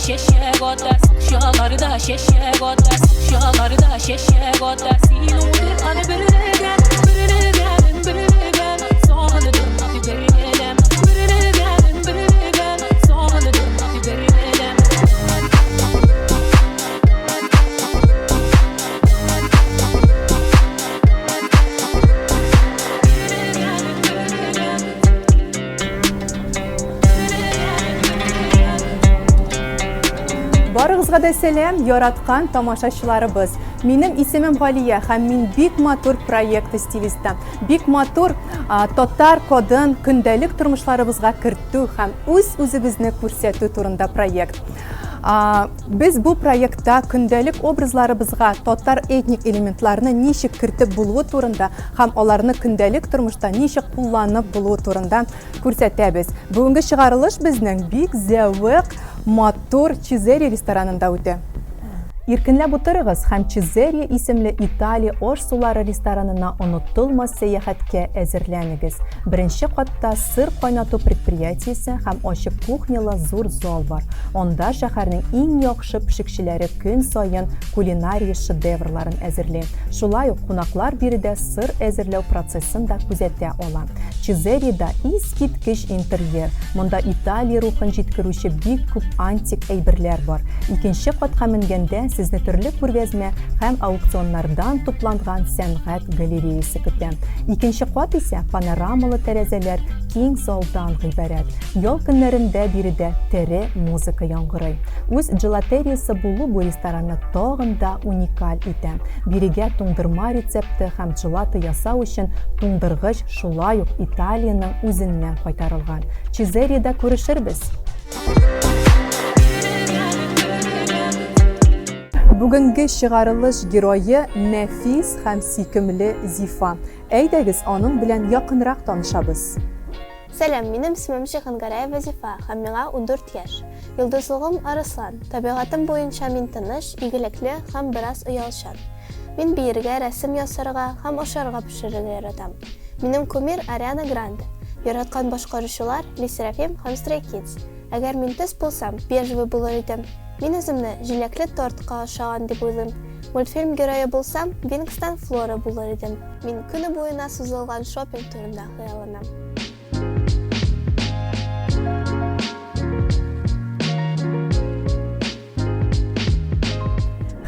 şeşek otas, şaları da şeşek otas, şaları da şeşek otas. İnudur hani birine gel, birine gel, birine gel. Soğanıdır hadi birine gel, birine gel, birine gel. Soğanıdır hadi birine gel. Barıгызга да сәлем, яраткан тамашачыларыбыз. Минем исемем Галия һәм мин бик матур проекты стилисты. Бик матур татар кодын көндәлек тормышларыбызга кертү һәм үз-үзебезне күрсәтү турында проект. Biz bu проектта көндәлек образларыбызга татар этник элементларны ничек кертеп булуы турында һәм аларны көндәлек тормышта ничек кулланып булуы турында күрсәтәбез. Бүгенге чыгарылыш безнең бик зәвык матур Чизерия ресторанында үтә. Иркенләп утырыгыз һәм Чизерия исемле Италия аш сулары ресторанына онытылмас сәяхәткә әзерләнегез. Беренче катта сыр кайнату предприятиесе һәм ачык кухнялы зур зал бар. Анда шәһәрнең иң яхшы пешекчеләре көн саен кулинария шедеврларын әзерли. Шулай ук кунаклар биредә сыр әзерләү процессын да күзәтә ала. Чизериядә искиткеч интерьер. Монда Италия рухын җиткерүче бик күп антик әйберләр бар. Икенче катка менгәндә сезне төрле күргәзмә һәм аукционнардан тупланган сәнгать галереясы көтә. Икенче кат исә панорамалы тәрәзәләр киң залдан гыйбарәт. Ял көннәрендә биредә тере музыка яңгырый. Үз джелатериясы булу бу ресторанны тагын да уникаль итә. Бирегә туңдырма рецепты һәм джелаты ясау өчен туңдыргыч шулай ук Италияның үзеннән кайтарылган. Чизериядә күрешербез. Бүгенге чыгарылыш герое нәфис һәм сөйкемле Зифа. Әйдәгез аның белән якынрак танышабыз. Сәлам, минем исемем Шихангараева Зифа һәм миңа 14 яшь. Йолдызлыгым Арыслан. Табигатым буенча мин тыныч, игелекле һәм бераз оялчан. Мин биергә, рәсем ясарга һәм ашарга пешерергә яратам. Минем кумир Ариана Гранде. Яраткан башкаручылар Лисерафим һәм Stray Kids. Әгәр мин төс булсам, бежевый булыр идем. Мин үземне җиләкле тортка ашаган дип уйлыйм. Мультфильм герое булсам, Винкстон Флора булыр идем. Мин көне буена сузылган шопинг турында хыялланам.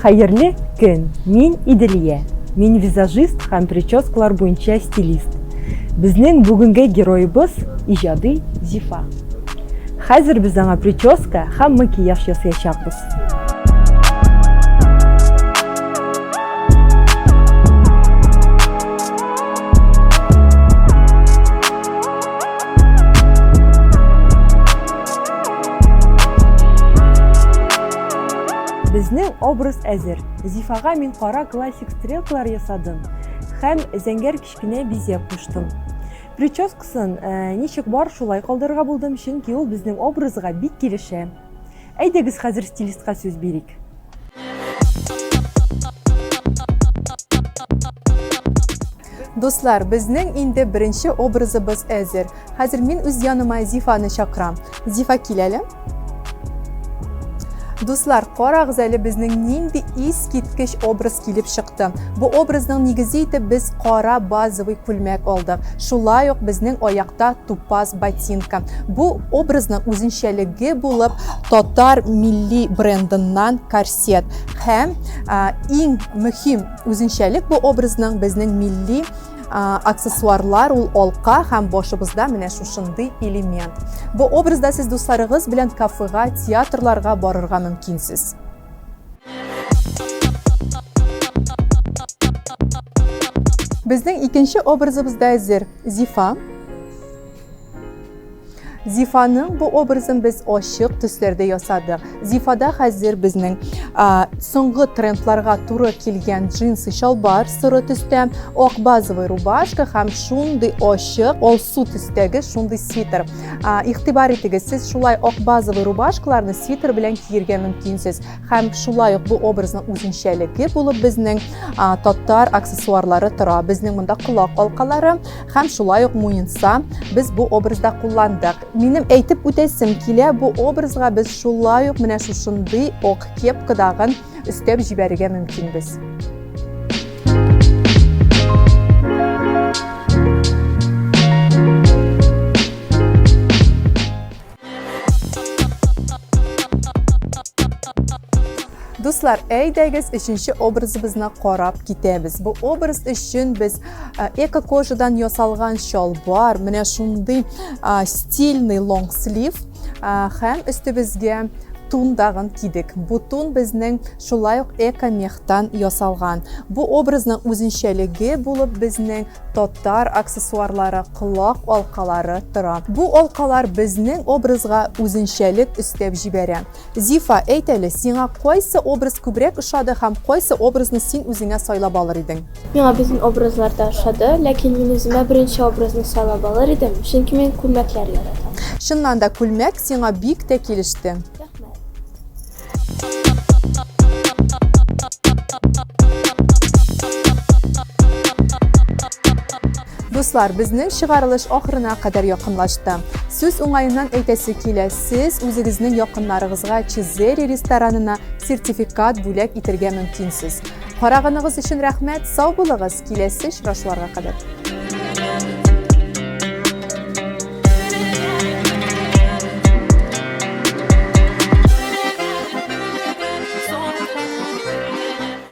Хәерле көн. Мин Иделия. Мин визажист һәм прическалар буенча стилист. Безнең бүгенге героебыз иҗади Зифа. Хәзер без аңа прическа һәм макияж ясаячакбыз. Безнең образ әзер. Зифага мин кара классик стрелкалар ясадым һәм зәңгәр кичкенә бизәк куштым. Прическасын ничек бар шулай калдырырга булдым, чөнки ул безнең образга бик килешә. Әйдәгез хәзер стилистка сүз бирик. Дуслар, безнең инде беренче образыбыз әзер. Хәзер мин үз яныма Зифаны чакырам. Зифа кил әле. Дуслар, карагыз әле безнең нинди искиткеч образ килеп чыкты. Бу образның нигезе итеп без кара базовый күлмәк алдык. Шулай ук безнең аякта тупас ботинка. Бу образның үзенчәлеге булып татар милли брендыннан корсет. Һәм иң мөһим үзенчәлек бу образның безнең милли аксессуарлар ул алка һәм башыбызда менә шушындый элемент. Бу образда сез дусларыгыз белән кафега, театрларга барырга мөмкинсез. Безнең икенче образыбызда әзер Зифа. Зифаның бу образын без ачык төсләрдә ясадык. Зифада хәзер безнең соңгы трендларга туры килгән джинсы чалбар сыры төстә, ак базовый рубашка һәм шундый ачык алсу төстәге шундый свитер. Игътибар итегез, сез шулай ак базовый рубашкаларны свитер белән киергә мөмкинсез. Һәм шулай ук бу образның үзенчәлеге булып безнең татар аксессуарлары тора. Безнең монда колак алкалары һәм шулай ук муенса без бу образда кулландык. минем әйтеп үтәсем килә, бу образга без шулай ук менә шушындый ак кепкадагын өстәп җибәрергә мөмкинбез. Дуслар, әйдәгез өченче образыбызны карап китәбез. Бу образ өчен без эко-кожадан ясалган шалбар, менә шундый стильный long sleeve һәм өстебезгә тун дагын кидек. Бу тун безнең шулай ук эко-мехтан ясалган. Бу образның үзенчәлеге булып безнең татар аксессуарлары, колак алкалары тора. Бу алкалар безнең образга үзенчәлек өстәп җибәрә. Зифа, әйт әле, сиңа кайсы образ күбрәк ошады һәм кайсы образны син үзеңә сайлап алыр идең? Миңа безнең образлар да ошады, ләкин мин үземә беренче образны сайлап алыр идем, чөнки мин күлмәкләр яратам. Чыннан да күлмәк сиңа бик тә килеште. Дуслар, безнең чыгарылыш ахырына кадәр якынлашты. Сүз уңаеннан әйтәсе килә, сез үзегезнең якыннарыгызга Чизери ресторанына сертификат бүләк итәргә мөмкинсез. Караганыгыз өчен рәхмәт, сау булыгыз, киләсе очрашуларга кадәр.